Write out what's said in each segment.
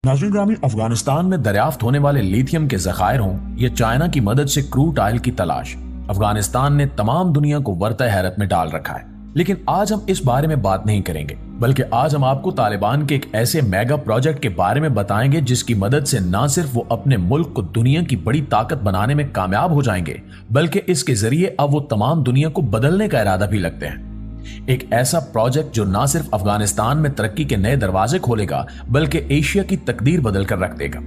नाज़रीन ग्रामीण, अफगानिस्तान में दरियाफ्त होने वाले लिथियम के जखायर हों या चाइना की मदद से क्रूड ऑयल की तलाश, अफगानिस्तान ने तमाम दुनिया को वर्ता हैरत में डाल रखा है। लेकिन आज हम इस बारे में बात नहीं करेंगे, बल्कि आज हम आपको तालिबान के एक ऐसे मेगा प्रोजेक्ट के बारे में बताएंगे जिसकी मदद से न सिर्फ वो अपने मुल्क को दुनिया की बड़ी ताकत बनाने में कामयाब हो जाएंगे, बल्कि इसके जरिए अब वो तमाम दुनिया को बदलने का इरादा भी लगते हैं। एक ऐसा प्रोजेक्ट जो न सिर्फ अफगानिस्तान में तरक्की के नए दरवाजे खोलेगा, बल्कि एशिया की तकदीर बदल कर रख देगा।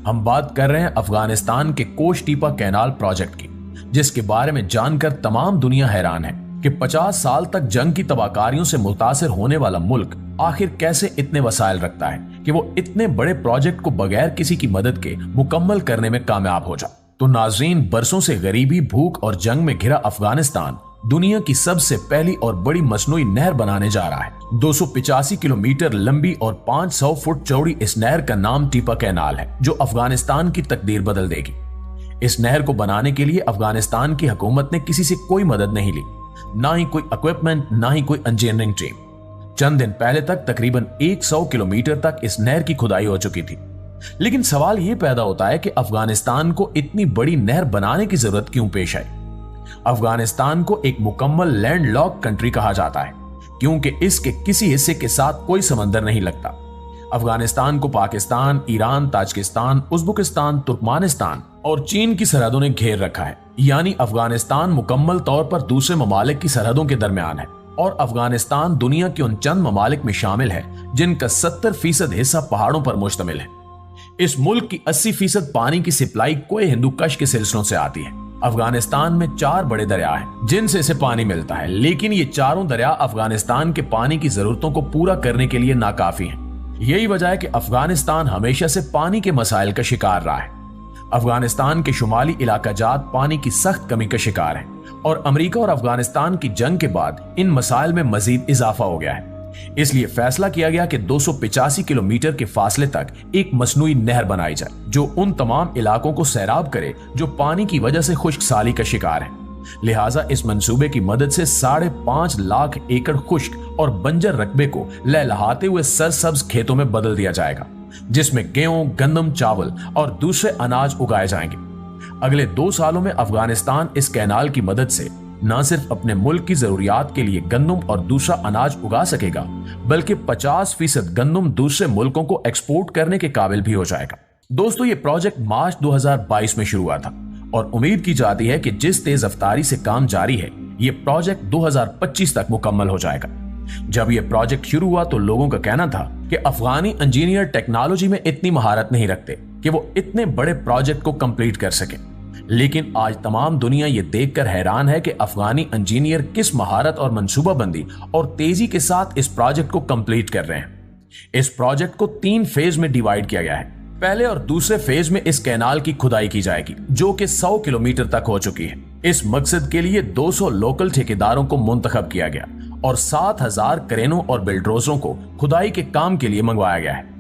हम बात कर रहे हैं अफगानिस्तान के कोश टीपा कैनाल प्रोजेक्ट की, जिसके बारे में जानकर तमाम दुनिया हैरान है कि 50 साल तक जंग की तबाहकारियों से मुतासिर होने वाला मुल्क आखिर कैसे इतने वसाइल रखता है कि वो इतने बड़े प्रोजेक्ट को बगैर किसी की मदद के मुकम्मल करने में कामयाब हो जाए। तो नाजरीन, बरसों से गरीबी, भूख और जंग में घिरा अफगानिस्तान दुनिया की सबसे पहली और बड़ी मसनूई नहर बनाने जा रहा है। 285 किलोमीटर लंबी और 500 फुट चौड़ी इस नहर का नाम टीपा कैनाल है, जो अफगानिस्तान की तकदीर बदल देगी। इस नहर को बनाने के लिए अफगानिस्तान की हुकूमत ने किसी से कोई मदद नहीं ली, ना ही कोई इक्विपमेंट, ना ही कोई इंजीनियरिंग टीम। चंद दिन पहले तक तकरीबन 100 किलोमीटर तक इस नहर की खुदाई हो चुकी थी। लेकिन सवाल यह पैदा होता है कि अफगानिस्तान को इतनी बड़ी नहर बनाने की जरूरत क्यों पेश आई। अफगानिस्तान को एक मुकम्मल लैंडलॉक कंट्री कहा जाता है, क्योंकि इसके किसी हिस्से के साथ कोई समंदर नहीं लगता। अफगानिस्तान को Pakistan, Iran, Tajikistan, Uzbekistan, Turkmenistan और चीन की सरहदों ने घेर रखा है। यानी अफगानिस्तान मुकम्मल तौर पर दूसरे ममालिक की सरहदों के दरमियान है, और अफगानिस्तान दुनिया के उन चंद ममालिक में शामिल है जिनका 70% हिस्सा पहाड़ों पर मुश्तमिल है। इस मुल्क की 80% पानी की सप्लाई कोई हिंदुकुश के सिलसिलों से आती है। अफगानिस्तान में 4 बड़े दरिया हैं जिनसे इसे पानी मिलता है, लेकिन ये चारों दरिया अफगानिस्तान के पानी की जरूरतों को पूरा करने के लिए नाकाफी हैं। यही वजह है कि अफगानिस्तान हमेशा से पानी के मसाइल का शिकार रहा है। अफगानिस्तान के शुमाली इलाका जात पानी की सख्त कमी का शिकार है, और अमेरिका और अफगानिस्तान की जंग के बाद इन मसाइल में मजीद इजाफा हो गया है। इसलिए फैसला किया गया कि 285 किलोमीटर के फासले तक एक मसनूई नहर बनाई जाए, जो उन तमाम इलाकों को सैराब करे जो पानी की वजह से खुश्क साली का शिकार है। लिहाजा इस मंसूबे की मदद से 5.5 लाख एकड़ खुश्क और बंजर रकबे को लहलहाते हुए सरसब्ज खेतों में बदल दिया जाएगा, जिसमें गेहूं, गंदम, चावल और दूसरे अनाज उगाए जाएंगे। अगले 2 सालों में अफगानिस्तान इस कैनाल की मदद से न सिर्फ अपने मुल्क की जरूरियात के लिए गंदम और दूसरा अनाज उगा सकेगा, बल्कि 50% गंदम दूसरे मुल्कों को एक्सपोर्ट करने के काबिल भी हो जाएगा। दोस्तों, ये प्रोजेक्ट मार्च 2022 में शुरू हुआ था, और उम्मीद की जाती है कि जिस तेज रफ्तारी से काम जारी है, ये प्रोजेक्ट 2025 तक मुकम्मल हो जाएगा। जब ये प्रोजेक्ट शुरू हुआ तो लोगों का कहना था कि अफगानी इंजीनियर टेक्नोलॉजी में इतनी महारत नहीं रखते कि वो इतने बड़े प्रोजेक्ट को कंप्लीट कर सके। लेकिन आज तमाम दुनिया ये देखकर हैरान है कि अफगानी इंजीनियर किस महारत और मंसूबाबंदी और तेजी के साथ इस प्रोजेक्ट को कंप्लीट कर रहे हैं। इस प्रोजेक्ट को 3 फेज में डिवाइड किया गया है। पहले और दूसरे फेज में इस कैनाल की खुदाई की जाएगी, जो कि 100 किलोमीटर तक हो चुकी है। इस मकसद के लिए 200 लोकल ठेकेदारों को मुंतखब किया गया और 7000 क्रेनों और बिल्डोजरों को खुदाई के काम के लिए मंगवाया गया है।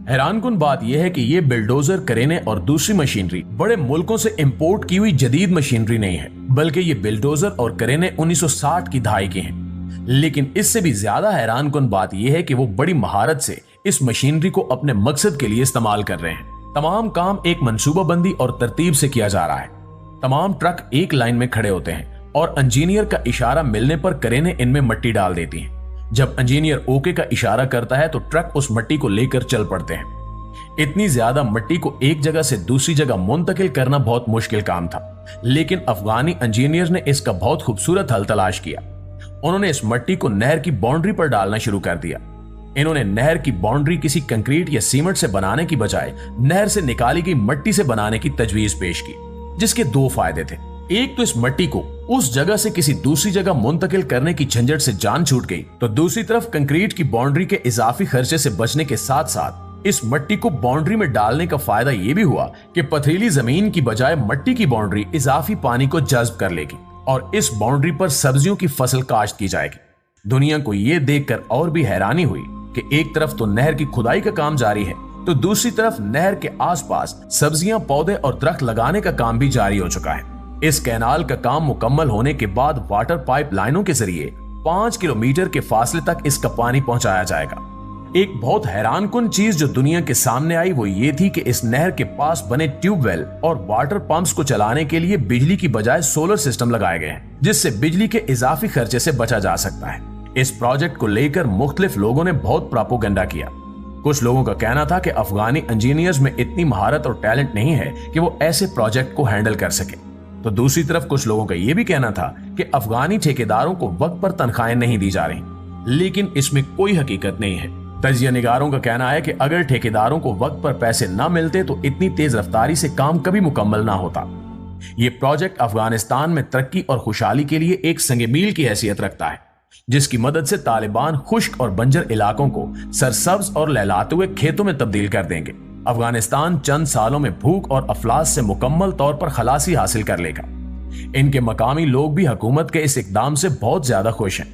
हैरानकुन बात यह है कि ये बिल्डोजर, क्रेनें और दूसरी मशीनरी बड़े मुल्कों से इंपोर्ट की हुई जदीद मशीनरी नहीं है, बल्कि ये बिल्डोजर और क्रेनें 1960 की दहाई की हैं। लेकिन इससे भी ज्यादा हैरानकुन बात यह है कि वो बड़ी महारत से इस मशीनरी को अपने मकसद के लिए इस्तेमाल कर रहे हैं। तमाम काम एक मंसूबाबंदी और तरतीब से किया जा रहा है। तमाम ट्रक एक लाइन में खड़े होते हैं, और इंजीनियर का इशारा मिलने पर क्रेनें इनमें मिट्टी डाल देती हैं। जब इंजीनियर ओके का इशारा करता है तो ट्रक उस मिट्टी को लेकर चल पड़ते हैं। इतनी ज्यादा मिट्टी को एक जगह से दूसरी जगह मुंतकिल करना बहुत मुश्किल काम था, लेकिन अफगानी इंजीनियर ने इसका बहुत खूबसूरत हल तलाश किया। उन्होंने इस मिट्टी को नहर की बाउंड्री पर डालना शुरू कर दिया। इन्होंने नहर की बाउंड्री किसी कंक्रीट या सीमेंट से बनाने की बजाय नहर से निकाली गई मिट्टी से बनाने की तजवीज पेश की, जिसके 2 फायदे थे। एक तो इस मिट्टी को उस जगह से किसी दूसरी जगह मुंतकिल करने की झंझट से जान छूट गई, तो दूसरी तरफ कंक्रीट की बाउंड्री के इजाफी खर्चे से बचने के साथ साथ इस मिट्टी को बाउंड्री में डालने का फायदा यह भी हुआ कि पथरीली जमीन की बजाय मिट्टी की बाउंड्री इजाफी पानी को जज्ब कर लेगी, और इस बाउंड्री पर सब्जियों की फसल काश्त की जाएगी। दुनिया को यह देखकर और भी हैरानी हुई कि एक तरफ तो नहर की खुदाई का काम जारी है, तो दूसरी तरफ नहर के आसपास सब्जियां, पौधे और दरख्त लगाने का काम भी जारी हो चुका है। इस कैनाल का काम मुकम्मल होने के बाद वाटर पाइप लाइनों के जरिए 5 किलोमीटर के फासले तक इसका पानी पहुंचाया जाएगा। एक बहुत हैरानकुन चीज जो दुनिया के सामने आई वो ये थी कि इस नहर के पास बने ट्यूबवेल और वाटर पंप्स को चलाने के लिए बिजली की बजाय सोलर सिस्टम लगाए गए हैं, जिससे बिजली के इजाफी खर्चे से बचा जा सकता है। इस प्रोजेक्ट को लेकर मुख्तलिफ लोगों ने बहुत प्रोपेगेंडा किया। कुछ लोगों का कहना था कि अफगानी इंजीनियर्स में इतनी महारत और टैलेंट नहीं है कि वो ऐसे प्रोजेक्ट को हैंडल कर सके। तो दूसरी तरफ कुछ लोगों का यह भी कहना था कि अफगानी ठेकेदारों को वक्त पर तनख्वाहें नहीं दी जा रही, लेकिन इसमें कोई हकीकत नहीं है। तजिया निगारों का कहना है कि अगर ठेकेदारों को वक्त पर पैसे न मिलते तो इतनी तेज रफ्तारी से काम कभी मुकम्मल ना होता। ये प्रोजेक्ट अफगानिस्तान में तरक्की और खुशहाली के लिए एक संग मील की हैसियत रखता है, जिसकी मदद से तालिबान खुश्क और बंजर इलाकों को सरसब्ज और लहलाते हुए खेतों में तब्दील कर देंगे। अफगानिस्तान चंद सालों में भूख और अफलास से मुकम्मल तौर पर खलासी हासिल कर लेगा। इनके मकामी लोग भी हुकूमत के इस इकदाम से बहुत ज्यादा खुश हैं,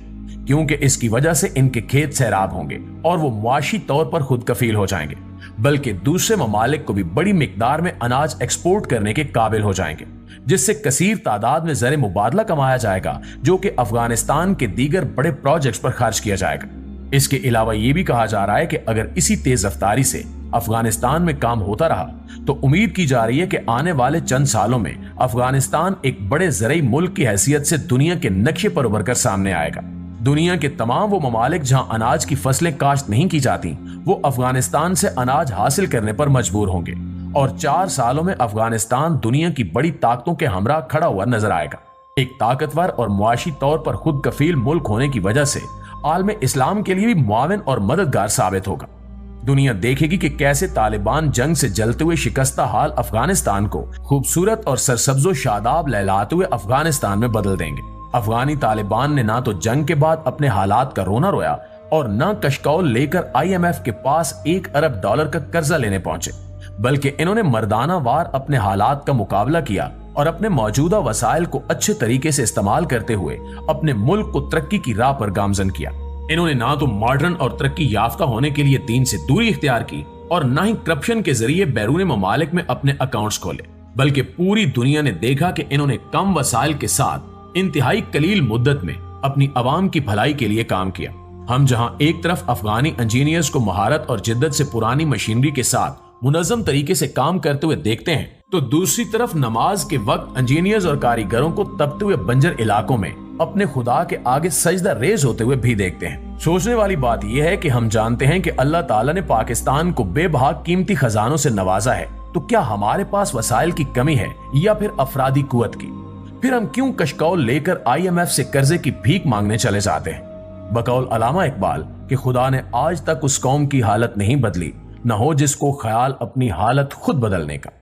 क्योंकि इसकी वजह से इनके खेत सैराब होंगे और वो मुआशी तौर पर खुद कफील हो जाएंगे, बल्कि दूसरे ममालिक को भी बड़ी मिकदार में अनाज एक्सपोर्ट करने के काबिल हो जाएंगे, जिससे कसीर तादाद में ज़र मुबादला कमाया जाएगा, जो कि अफगानिस्तान के दीगर बड़े प्रोजेक्ट्स पर खर्च किया जाएगा। इसके अलावा यह भी कहा जा रहा है कि अगर इसी तेज रफ्तारी से अफगानिस्तान में काम होता रहा तो उम्मीद की जा रही है कि आने वाले चंद सालों में अफगानिस्तान एक बड़े ज़रई मुल्क की हैसियत से दुनिया के नक्शे पर उभर कर सामने आएगा। दुनिया के तमाम वो ममालिक जहां अनाज की फसलें काश्त नहीं की जाती, वो अफगानिस्तान से अनाज हासिल करने पर मजबूर होंगे और 4 सालों में अफगानिस्तान दुनिया की बड़ी ताकतों के हमरा खड़ा हुआ नजर आएगा। एक ताकतवर और मुआशी तौर पर खुद कफील मुल्क होने की वजह से आलम इस्लाम के लिए भी मुआविन और मददगार साबित होगा। दुनिया देखेगी कि कैसे तालिबान जंग से जलते हुए शिकस्ता हाल अफगानिस्तान को खूबसूरत और सरसब्जो शादाब लहलाते हुए अफगानिस्तान में बदल देंगे। अफगानी तालिबान ने ना तो जंग के बाद अपने हालात का रोना रोया और न कशकौल लेकर IMF के पास $1 अरब का कर्जा लेने पहुंचे, बल्कि इन्होंने मर्दाना वार अपने हालात का मुकाबला किया और अपने मौजूदा वसाइल को अच्छे तरीके से इस्तेमाल करते हुए अपने मुल्क को तरक्की की राह पर गामजन किया। इन्होंने ना तो मॉडर्न और तरक्की याफ्ता होने के लिए दीन से दूरी इख्तियार की और न ही करप्शन के जरिए बैरून ममालिक में अपने अकाउंट्स खोले, बल्कि पूरी दुनिया ने देखा कि इन्होंने कम वसाइल के साथ इंतहाई कलील मुद्दत में अपनी आवाम की भलाई के लिए काम किया। हम जहां एक तरफ अफगानी इंजीनियर्स को महारत और जिद्दत से पुरानी मशीनरी के साथ मुनज़्ज़म तरीके से काम करते हुए देखते हैं, तो दूसरी तरफ नमाज के वक्त इंजीनियर्स और कारीगरों को तपते हुए बंजर इलाकों में अपने खुदा के आगे सजदा रेज होते हुए भी देखते हैं। सोचने वाली बात यह है कि हम जानते हैं कि अल्लाह ताला ने पाकिस्तान को बेबहा कीमती खजानों से नवाजा है, तो क्या हमारे पास वसाइल की कमी है या फिर अफरादी कुव्वत की? फिर हम क्यों कशकौल लेकर IMF से कर्जे की भीख मांगने चले जाते हैं? बकौल अल्लामा इकबाल कि खुदा ने आज तक उस कौम की हालत नहीं बदली, न हो जिसको ख्याल अपनी हालत खुद बदलने का।